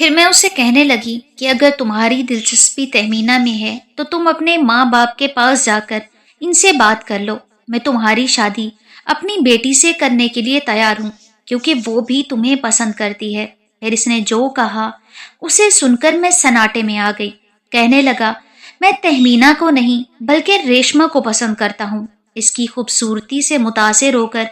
پھر میں اسے کہنے لگی کہ اگر تمہاری دلچسپی تہمینہ میں ہے تو تم اپنے ماں باپ کے پاس جا کر ان سے بات کر لو۔ میں تمہاری شادی اپنی بیٹی سے کرنے کے لیے تیار ہوں کیونکہ وہ بھی تمہیں پسند کرتی ہے۔ پھر اس نے جو کہا اسے سن کر میں سناٹے میں آ گئی۔ کہنے لگا، میں تہمینہ کو نہیں بلکہ ریشما کو پسند کرتا ہوں۔ اس کی خوبصورتی سے متاثر ہو کر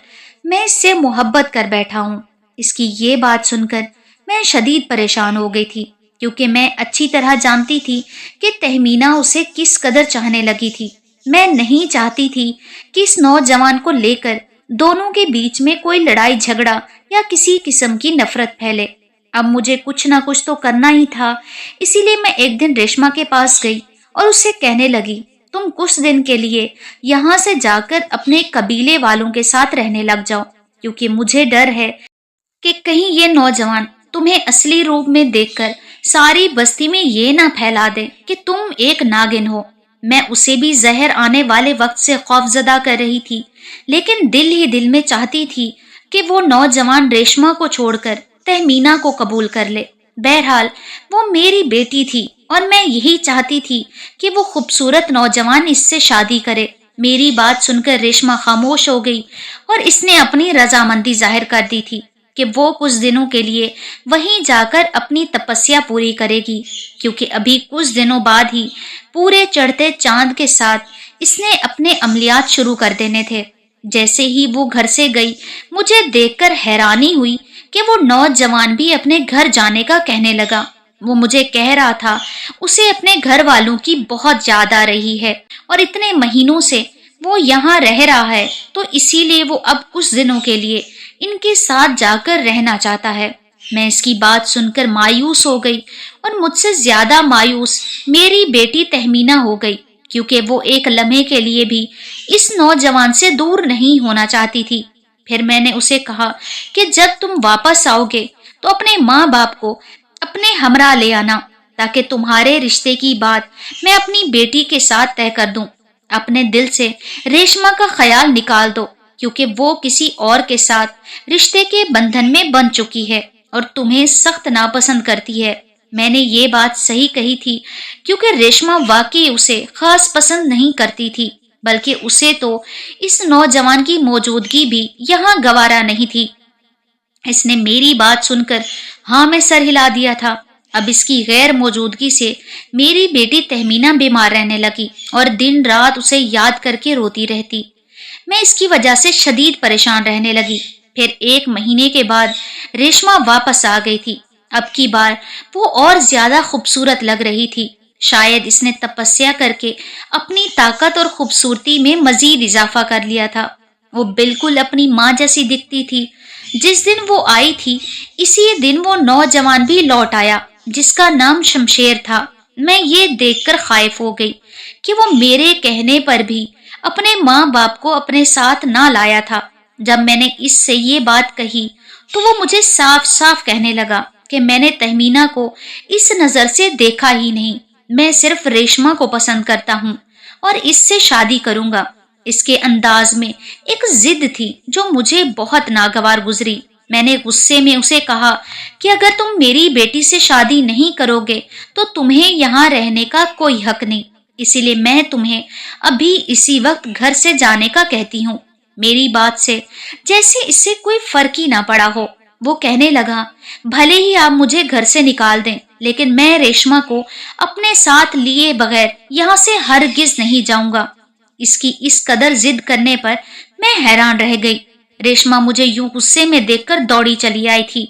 میں اس سے محبت کر بیٹھا ہوں۔ اس کی یہ بات سن کر میں شدید پریشان ہو گئی تھی کیونکہ میں اچھی طرح جانتی تھی کہ تہمینہ اسے کس قدر چاہنے لگی تھی۔ میں نہیں چاہتی تھی کہ اس نوجوان کو لے کر دونوں کے بیچ میں کوئی لڑائی جھگڑا یا کسی قسم کی نفرت پھیلے۔ اب مجھے کچھ نہ کچھ تو کرنا ہی تھا، اسی لیے میں ایک دن ریشما کے پاس گئی اور اس سے کہنے لگی، تم کچھ دن کے لیے یہاں سے جا کر اپنے قبیلے والوں کے ساتھ رہنے لگ جاؤ کیونکہ مجھے ڈر ہے کہ کہیں یہ نوجوان تمہیں اصلی روپ میں دیکھ کر ساری بستی میں یہ نہ پھیلا دے کہ تم ایک ناگن ہو۔ میں اسے بھی زہر آنے والے وقت سے خوف زدہ کر رہی تھی، لیکن دل ہی دل میں چاہتی تھی کہ وہ نوجوان ریشما کو چھوڑ کر تہمینہ کو قبول کر لے۔ بہرحال وہ میری بیٹی تھی اور میں یہی چاہتی تھی کہ وہ خوبصورت نوجوان اس سے شادی کرے۔ میری بات سن کر ریشما خاموش ہو گئی اور اس نے اپنی رضامندی ظاہر کر دی تھی کہ وہ کچھ دنوں کے لیے وہیں جا کر اپنی تپسیا پوری کرے گی کیونکہ ابھی کچھ دنوں بعد ہی پورے چڑھتے چاند کے ساتھ اس نے اپنے عملیات شروع کر دینے تھے۔ جیسے ہی وہ گھر سے گئی مجھے دیکھ کر حیرانی ہوئی کہ وہ نوجوان بھی اپنے گھر جانے کا کہنے لگا۔ وہ مجھے کہہ رہا تھا اسے اپنے گھر والوں کی بہت یاد آ رہی ہے اور اتنے مہینوں سے وہ یہاں رہ رہا ہے تو اسی لیے وہ اب کچھ دنوں کے لیے ان کے ساتھ جا کر رہنا چاہتا ہے۔ میں اس کی بات سن کر مایوس ہو گئی اور مجھ سے زیادہ مایوس میری بیٹی تہمینہ ہو گئی کیونکہ وہ ایک لمحے کے لیے بھی اس نوجوان سے دور نہیں ہونا چاہتی تھی۔ پھر میں نے اسے کہا کہ جب تم واپس آؤ گے تو اپنے ماں باپ کو اپنے ہمراہ لے آنا تاکہ تمہارے رشتے کی بات میں اپنی بیٹی کے ساتھ طے کر دوں۔ اپنے دل سے ریشما کا خیال نکال دو کیونکہ وہ کسی اور کے ساتھ رشتے کے بندھن میں بن چکی ہے اور تمہیں سخت ناپسند کرتی ہے۔ میں نے یہ بات صحیح کہی تھی کیونکہ ریشما واقعی اسے خاص پسند نہیں کرتی تھی، بلکہ اسے تو اس نوجوان کی موجودگی بھی یہاں گوارا نہیں تھی۔ اس نے میری بات سن کر ہاں میں سر ہلا دیا تھا۔ اب اس کی غیر موجودگی سے میری بیٹی تہمینہ بیمار رہنے لگی اور دن رات اسے یاد کر کے روتی رہتی۔ میں اس کی وجہ سے شدید پریشان رہنے لگی۔ پھر ایک مہینے کے بعد ریشما واپس آ گئی تھی۔ اب کی بار وہ اور زیادہ خوبصورت لگ رہی تھی۔ شاید اس نے تپسیا کر کے اپنی طاقت اور خوبصورتی میں مزید اضافہ کر لیا تھا۔ وہ بالکل اپنی ماں جیسی دکھتی تھی۔ جس دن وہ آئی تھی اسی دن وہ نوجوان بھی لوٹ آیا جس کا نام شمشیر تھا۔ میں یہ دیکھ کر خائف ہو گئی کہ وہ میرے کہنے پر بھی اپنے ماں باپ کو اپنے ساتھ نہ لایا تھا۔ جب میں نے اس سے یہ بات کہی تو وہ مجھے صاف صاف کہنے لگا کہ میں نے تہمینہ کو اس نظر سے دیکھا ہی نہیں، میں صرف ریشما کو پسند کرتا ہوں اور اس سے شادی کروں گا۔ اس کے انداز میں ایک ضد تھی جو مجھے بہت ناگوار گزری۔ میں نے غصے میں اسے کہا کہ اگر تم میری بیٹی سے شادی نہیں کرو گے تو تمہیں یہاں رہنے کا کوئی حق نہیں، اسی لیے میں تمہیں ابھی اسی وقت گھر سے جانے کا کہتی ہوں۔ میری بات سے جیسے اس سے کوئی فرق ہی نہ پڑا ہو۔ وہ کہنے لگا، بھلے ہی آپ مجھے گھر سے نکال دیں لیکن میں ریشما کو اپنے ساتھ لیے بغیر یہاں سے ہرگز نہیں جاؤں گا۔ اس کی اس قدر ضد کرنے پر میں حیران رہ گئی۔ ریشما مجھے یوں غصے میں دیکھ کر دوڑی چلی آئی تھی۔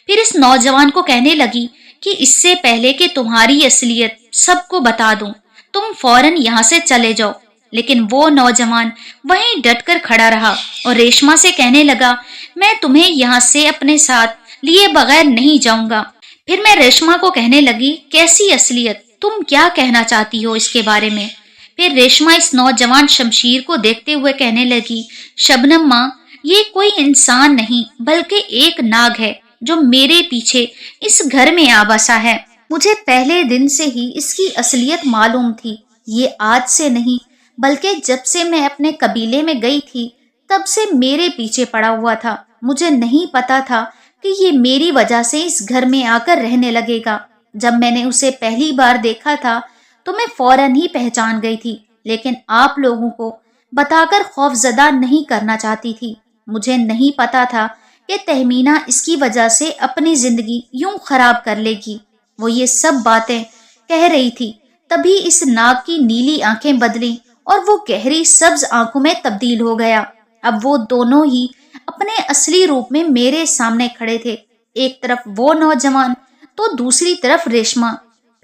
پھر اس نوجوان کو کہنے لگی کہ اس سے پہلے کہ تمہاری اصلیت سب کو بتا دوں تم فوراً یہاں سے چلے جاؤ۔ لیکن وہ نوجوان وہیں ڈٹ کر کھڑا رہا اور ریشما سے کہنے لگا، میں تمہیں یہاں سے اپنے ساتھ لیے بغیر نہیں جاؤں گا۔ پھر میں ریشما کو کہنے لگی، کیسی اصلیت؟ تم کیا کہنا چاہتی ہو اس کے بارے میں؟ پھر ریشما اس نوجوان شمشیر کو دیکھتے ہوئے کہنے لگی، شبنم ماں، یہ کوئی انسان نہیں بلکہ ایک ناگ ہے جو میرے پیچھے اس گھر میں آ بسا ہے۔ مجھے پہلے دن سے ہی اس کی اصلیت معلوم تھی۔ یہ آج سے نہیں بلکہ جب سے میں اپنے قبیلے میں گئی تھی تب سے میرے پیچھے پڑا ہوا تھا۔ مجھے نہیں پتا تھا کہ یہ میری وجہ سے اس گھر میں آ کر رہنے لگے گا۔ جب میں نے اسے پہلی بار دیکھا تھا تو میں فوراً ہی پہچان گئی تھی، لیکن آپ لوگوں کو بتا کر خوف زدہ نہیں کرنا چاہتی تھی۔ مجھے نہیں پتا تھا کہ تہمینہ اس کی وجہ سے اپنی زندگی یوں خراب کر لے گی۔ وہ یہ سب باتیں کہہ رہی تھی، تبھی اس ناگ کی نیلی آنکھیں بدلیں اور وہ گہری سبز آنکھوں میں تبدیل ہو گیا۔ اب وہ دونوں ہی اپنے اصلی روپ میں میرے سامنے کھڑے تھے، ایک طرف وہ نوجوان تو دوسری طرف ریشما۔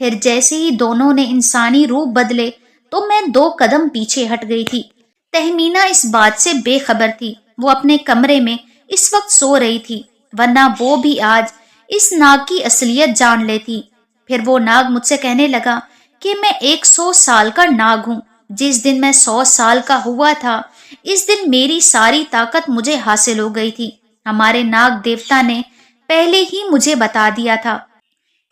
پھر جیسے ہی دونوں نے انسانی روپ بدلے تو میں 2 قدم پیچھے ہٹ گئی تھی۔ تہمینہ اس بات سے بے خبر تھی، وہ اپنے کمرے میں اس وقت سو رہی تھی، ورنہ وہ بھی آج اس ناگ کی اصلیت جان لیتی۔ پھر وہ ناگ مجھ سے کہنے لگا کہ میں 100 سال کا ناگ ہوں۔ جس دن میں 100 سال کا ہوا تھا اس دن میری ساری طاقت مجھے حاصل ہو گئی تھی۔ ہمارے ناگ دیوتا نے پہلے ہی مجھے بتا دیا تھا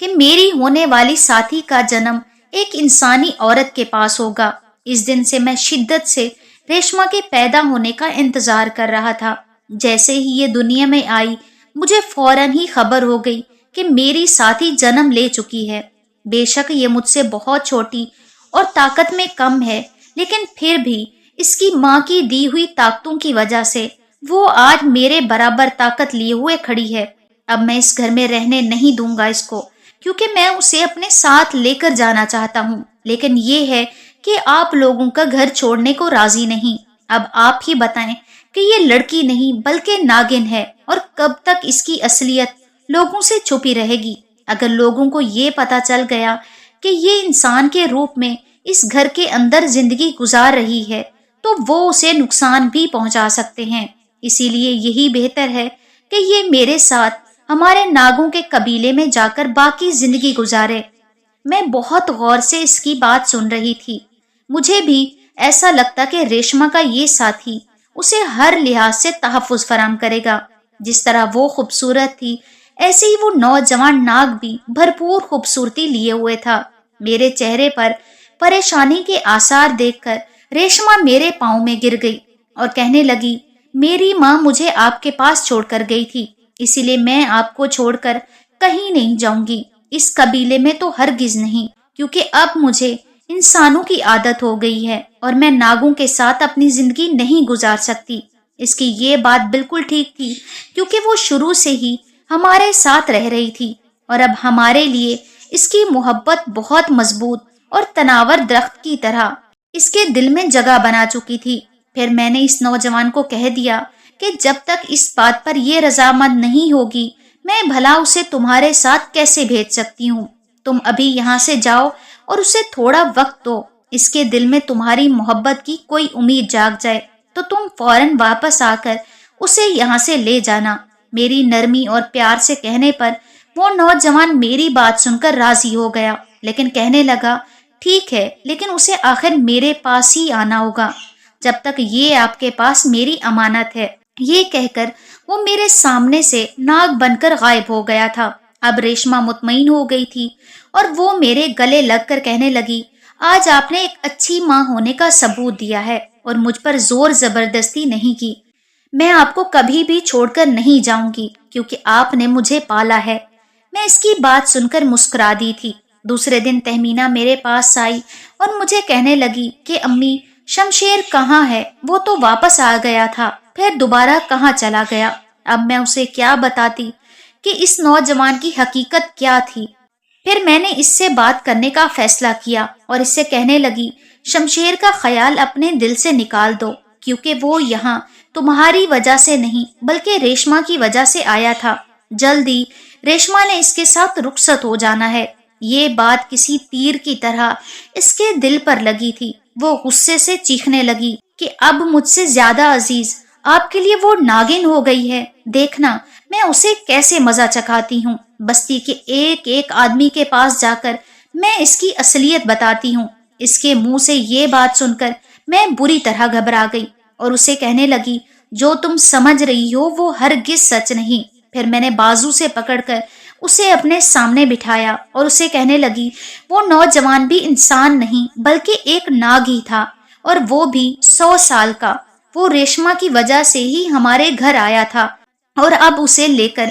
کہ میری ہونے والی ساتھی کا جنم ایک انسانی عورت کے پاس ہوگا۔ اس دن سے میں شدت سے ریشما کے پیدا ہونے کا انتظار کر رہا تھا۔ جیسے ہی یہ دنیا میں آئی مجھے فوراً ہی خبر ہو گئی کہ میری ساتھی جنم لے چکی ہے۔ بے شک یہ مجھ سے بہت چھوٹی اور طاقت میں کم ہے، لیکن پھر بھی اس کی ماں کی دی ہوئی طاقتوں کی وجہ سے وہ آج میرے برابر طاقت لیے ہوئے کھڑی ہے۔ اب میں اس گھر میں رہنے نہیں دوں گا اس کو، کیونکہ میں اسے اپنے ساتھ لے کر جانا چاہتا ہوں، لیکن یہ ہے کہ آپ لوگوں کا گھر چھوڑنے کو راضی نہیں۔ اب آپ ہی بتائیں کہ یہ لڑکی نہیں بلکہ ناگن ہے، اور کب تک اس کی اصلیت لوگوں سے چھپی رہے گی؟ اگر لوگوں کو یہ پتا چل گیا کہ یہ انسان کے روپ میں اس گھر کے اندر زندگی گزار رہی ہے تو وہ اسے نقصان بھی پہنچا سکتے ہیں۔ اسی لیے یہی بہتر ہے کہ یہ میرے ساتھ ہمارے ناگوں کے قبیلے میں جا کر باقی زندگی گزارے۔ میں بہت غور سے اس کی بات سن رہی تھی۔ مجھے بھی ایسا لگتا کہ ریشما کا یہ ساتھی اسے ہر لحاظ سے تحفظ فراہم کرے گا۔ جس طرح وہ خوبصورت تھی ایسے ہی وہ نوجوان ناگ بھی بھرپور خوبصورتی لیے ہوئے تھا۔ میرے چہرے پر پریشانی کے آثار دیکھ کر ریشما میرے پاؤں میں گر گئی اور کہنے لگی، میری ماں مجھے آپ کے پاس چھوڑ کر گئی تھی، اسی لیے میں آپ کو چھوڑ کر کہیں نہیں جاؤں گی، اس قبیلے میں تو ہرگز نہیں، کیونکہ اب مجھے انسانوں کی عادت ہو گئی ہے اور میں ناگوں کے ساتھ اپنی زندگی نہیں گزار سکتی۔ اس کی یہ بات بالکل ٹھیک تھی، کیونکہ وہ شروع سے ہی ہمارے ساتھ رہ رہی تھی، اور اب ہمارے لیے اس کی محبت بہت مضبوط اور تناور درخت کی طرح اس کے دل میں جگہ بنا چکی تھی۔ پھر میں نے اس نوجوان کو کہہ دیا کہ جب تک اس بات پر یہ رضامند نہیں ہوگی میں بھلا اسے تمہارے ساتھ کیسے بھیج سکتی ہوں۔ تم ابھی یہاں سے جاؤ اور اسے تھوڑا وقت دو، اس کے دل میں تمہاری محبت کی کوئی امید جاگ جائے تو تم فوراً واپس آ کر اسے یہاں سے لے جانا۔ میری نرمی اور پیار سے کہنے پر وہ نوجوان میری بات سن کر راضی ہو گیا، لیکن کہنے لگا، ٹھیک ہے، لیکن اسے آخر میرے پاس ہی آنا ہوگا جب تک یہ آپ کے پاس میری امانت ہے۔ یہ کہہ کر وہ میرے سامنے سے ناگ بن کر غائب ہو گیا تھا۔ اب ریشما مطمئن ہو گئی تھی اور وہ میرے گلے لگ کر کہنے لگی، آج آپ نے ایک اچھی ماں ہونے کا ثبوت دیا ہے اور مجھ پر زور زبردستی نہیں کی۔ میں آپ کو کبھی بھی چھوڑ کر نہیں جاؤں گی کیونکہ آپ نے مجھے پالا ہے۔ میں اس کی بات سن کر مسکرا دی تھی۔ دوسرے دن تہمینہ میرے پاس آئی اور مجھے کہنے لگی کہ امی، شمشیر کہاں ہے؟ وہ تو واپس آ گیا تھا، پھر دوبارہ کہاں چلا گیا؟ اب میں اسے کیا بتاتی کہ اس نوجوان کی حقیقت کیا تھی؟ پھر میں نے اس سے بات کرنے کا فیصلہ کیا اور اس سے کہنے لگی، شمشیر کا خیال اپنے دل سے نکال دو، کیونکہ وہ یہاں تمہاری وجہ سے نہیں بلکہ ریشما کی وجہ سے آیا تھا۔ جلدی ریشما نے اس کے ساتھ رخصت ہو جانا ہے۔ یہ بات کسی تیر کی طرح اس کے دل پر لگی تھی۔ وہ غصے سے چیخنے لگی کہ اب مجھ سے زیادہ عزیز آپ کے لیے وہ ناگن ہو گئی ہے۔ دیکھنا میں اسے کیسے مزہ چکھاتی ہوں۔ بستی کے ایک ایک آدمی کے پاس جا کر میں اس کی اصلیت بتاتی ہوں۔ اس کے منہ سے یہ بات سن کر میں بری طرح گھبرا گئی اور اسے کہنے لگی، جو تم سمجھ رہی ہو وہ ہرگز سچ نہیں۔ پھر میں نے بازو سے پکڑ کر اسے اپنے سامنے بٹھایا اور اسے کہنے لگی، وہ نوجوان بھی انسان نہیں بلکہ ایک ناگ ہی تھا، اور وہ بھی 100 سال کا۔ وہ ریشما کی وجہ سے ہی ہمارے گھر آیا تھا اور اب اسے لے کر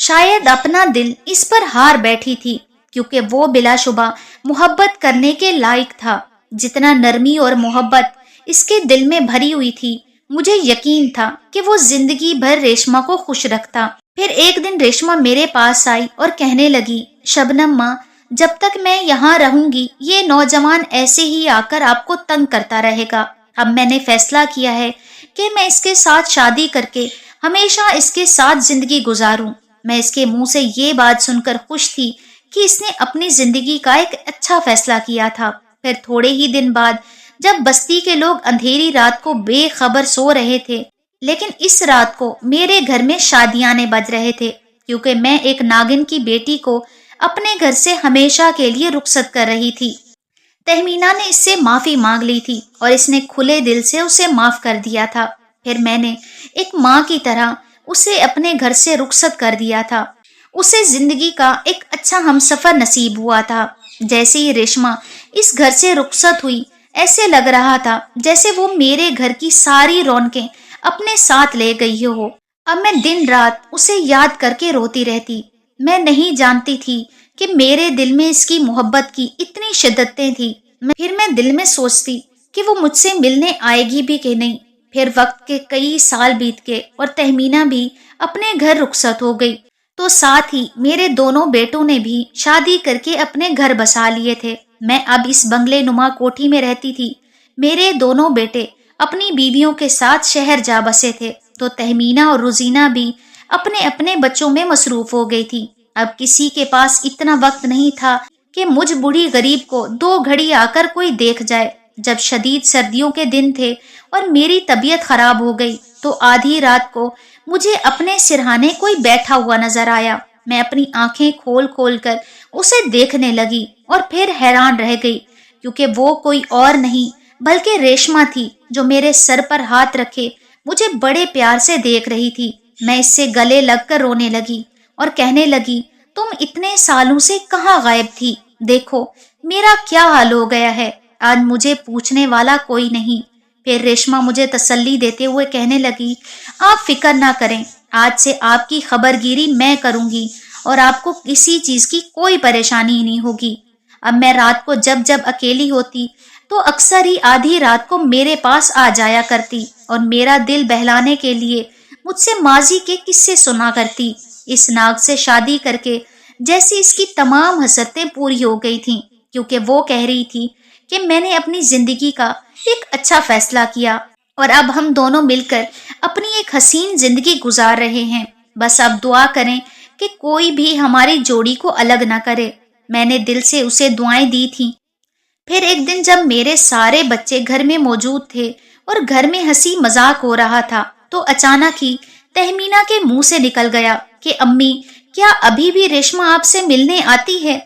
شاید اپنا دل اس پر ہار بیٹھی تھی، کیونکہ وہ بلا شبہ محبت کرنے کے لائق تھا۔ جتنا نرمی اور محبت اس کے دل میں بھری ہوئی تھی، مجھے یقین تھا کہ وہ زندگی بھر ریشما کو خوش رکھتا۔ پھر ایک دن ریشما میرے پاس آئی اور کہنے لگی، شبنم ماں، جب تک میں یہاں رہوں گی یہ نوجوان ایسے ہی آ کر آپ کو تنگ کرتا رہے گا۔ اب میں نے فیصلہ کیا ہے کہ میں اس کے ساتھ شادی کر کے ہمیشہ اس کے ساتھ زندگی گزاروں۔ میں اس کے منہ سے یہ بات سن کر خوش تھی کہ اس نے اپنی زندگی کا ایک اچھا فیصلہ کیا تھا۔ پھر تھوڑے ہی دن بعد جب بستی کے لوگ اندھیری رات کو بے خبر سو رہے تھے، لیکن اس رات کو میرے گھر میں شادیانے بج رہے تھے، کیونکہ میں ایک ناگن کی بیٹی کو اپنے گھر سے ہمیشہ کے لیے رخصت کر رہی تھی۔ تہمینہ نے اس سے معافی مانگ لی تھی اور اس نے کھلے دل سے اسے معاف کر دیا تھا۔ پھر میں نے ایک ماں کی طرح اسے اپنے گھر سے رخصت کر دیا تھا۔ اسے زندگی کا ایک اچھا ہمسفر نصیب ہوا تھا۔ جیسے ہی ریشما اس گھر سے رخصت ہوئی، ایسے لگ رہا تھا جیسے وہ میرے گھر کی ساری رونقیں اپنے ساتھ لے گئی ہو۔ اب میں دن رات اسے یاد کر کے روتی رہتی۔ میں نہیں جانتی تھی کہ میرے دل میں اس کی محبت کی اتنی شدتیں تھیں۔ پھر میں دل میں سوچتی کہ وہ مجھ سے ملنے آئے گی بھی کہ نہیں۔ پھر وقت کے کئی سال بیت گئے اور تہمینہ بھی اپنے گھر رخصت ہو گئی، تو ساتھ ہی میرے دونوں بیٹوں نے بھی شادی کر کے اپنے گھر بسا لیے تھے۔ میں اب اس بنگلے نما کوٹھی میں رہتی تھی۔ میرے دونوں بیٹے اپنی بیویوں کے ساتھ شہر جا بسے تھے، تو تہمینہ اور روزینہ بھی اپنے اپنے بچوں میں مصروف ہو گئی تھی۔ اب کسی کے پاس اتنا وقت نہیں تھا کہ مجھ بوڑھی غریب کو 2 گھڑی آ کر کوئی دیکھ جائے۔ جب شدید سردیوں کے دن تھے اور میری طبیعت خراب ہو گئی، تو آدھی رات کو مجھے اپنے سرہانے کوئی بیٹھا ہوا نظر آیا۔ میں اپنی آنکھیں کھول کھول کر اسے دیکھنے لگی اور پھر حیران رہ گئی، کیونکہ وہ کوئی اور نہیں بلکہ ریشما تھی، جو میرے سر پر ہاتھ رکھے مجھے بڑے پیار سے دیکھ رہی تھی۔ میں اس سے گلے لگ کر رونے لگی اور کہنے لگی، تم اتنے سالوں سے کہاں غائب تھی؟ دیکھو میرا کیا حال ہو گیا ہے، آج مجھے پوچھنے والا کوئی نہیں۔ پھر ریشما مجھے تسلی دیتے ہوئے کہنے لگی، آپ فکر نہ کریں، آج سے آپ کی خبر گیری میں کروں گی اور آپ کو کسی چیز کی کوئی پریشانی نہیں ہوگی۔ اب میں رات کو جب جب اکیلی ہوتی تو اکثر ہی آدھی رات کو میرے پاس آ جایا کرتی اور میرا دل بہلانے کے لیے مجھ سے ماضی کے قصے سنا کرتی۔ اس ناگ سے شادی کر کے جیسی اس کی تمام حسرتیں پوری ہو گئی تھیں، کیونکہ وہ کہہ رہی تھی کہ میں نے اپنی زندگی کا ایک اچھا فیصلہ کیا اور اب ہم دونوں مل کر اپنی ایک حسین زندگی گزار رہے ہیں۔ بس اب دعا کریں کہ کوئی بھی ہماری جوڑی کو الگ نہ کرے۔ میں نے دل سے اسے دعائیں دی تھیں۔ پھر ایک دن جب میرے سارے بچے گھر میں موجود تھے اور گھر میں ہنسی مذاق ہو رہا تھا، تو اچانک ہی تہمینہ کے منہ سے نکل گیا کہ امی، کیا ابھی بھی ریشما آپ سے ملنے آتی ہے؟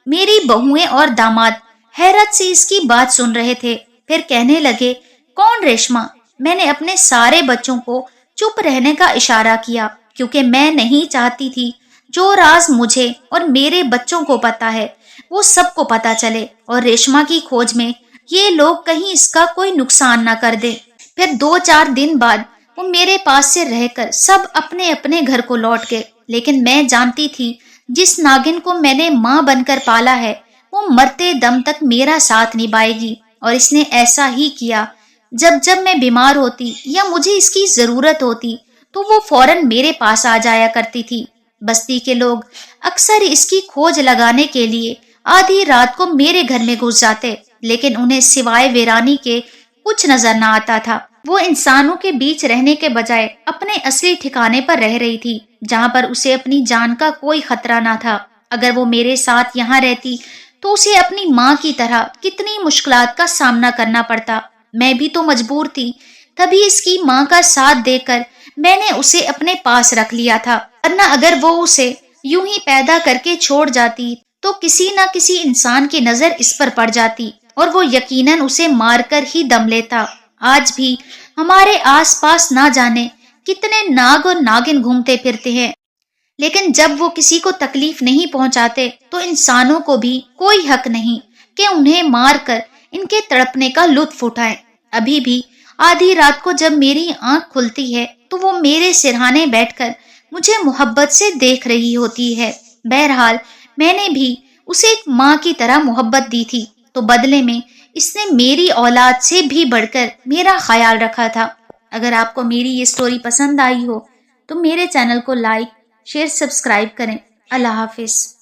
میری بہویں اور داماد حیرت سے اس کی بات سن رہے تھے۔ پھر کہنے لگے، کون ریشما؟ میں نے اپنے سارے بچوں کو چپ رہنے کا اشارہ کیا، کیونکہ میں نہیں چاہتی تھی جو راز مجھے اور میرے بچوں کو پتا ہے وہ سب کو پتا چلے، اور ریشما کی کھوج میں یہ لوگ کہیں اس کا کوئی نقصان نہ کر دے۔ پھر 2-4 دن بعد وہ میرے پاس سے رہ کر سب اپنے اپنے گھر کو لوٹ گئے، لیکن میں جانتی تھی جس ناگن کو میں نے ماں بن کر پالا ہے وہ مرتے دم تک میرا ساتھ نبھائے گی، اور اس نے ایسا ہی کیا۔ جب جب میں بیمار ہوتی یا مجھے اس کی ضرورت ہوتی تو وہ فوراً میرے پاس آ جایا کرتی تھی۔ بستی کے لوگ اکثر اس کی کھوج لگانے کے لیے آدھی رات کو میرے گھر میں گھس جاتے، لیکن انہیں سوائے ویرانی کے کچھ نظر نہ آتا تھا۔ وہ انسانوں کے بیچ رہنے کے بجائے اپنے اصلی ٹھکانے پر رہ رہی تھی، جہاں پر اسے اپنی جان کا کوئی خطرہ نہ تھا۔ اگر وہ میرے ساتھ یہاں رہتی تو اسے اپنی ماں کی طرح کتنی مشکلات کا سامنا کرنا پڑتا۔ میں بھی تو مجبور تھی، تبھی اس کی ماں کا ساتھ دے کر میں نے اسے اپنے پاس رکھ لیا تھا، ورنہ اگر وہ اسے یوں ہی پیدا کر کے چھوڑ جاتی تو کسی نہ کسی انسان کی نظر اس پر پڑ جاتی اور وہ یقیناً اسے مار کر ہی دم لیتا۔ آج بھی ہمارے آس پاس نہ جانے کتنے ناگ اور ناگن گھومتے پھرتے ہیں، لیکن جب وہ کسی کو تکلیف نہیں پہنچاتے تو انسانوں کو بھی کوئی حق نہیں کہ انہیں مار کر ان کے تڑپنے کا لطف اٹھائیں۔ ابھی بھی آدھی رات کو جب میری آنکھ کھلتی ہے تو وہ میرے سرہانے بیٹھ کر مجھے محبت سے دیکھ رہی ہوتی ہے۔ بہرحال میں نے بھی اسے ایک ماں کی طرح محبت دی تھی، تو بدلے میں اس نے میری اولاد سے بھی بڑھ کر میرا خیال رکھا تھا۔ اگر آپ کو میری یہ سٹوری پسند آئی ہو تو میرے چینل کو لائک، شیئر، سبسکرائب کریں۔ اللہ حافظ۔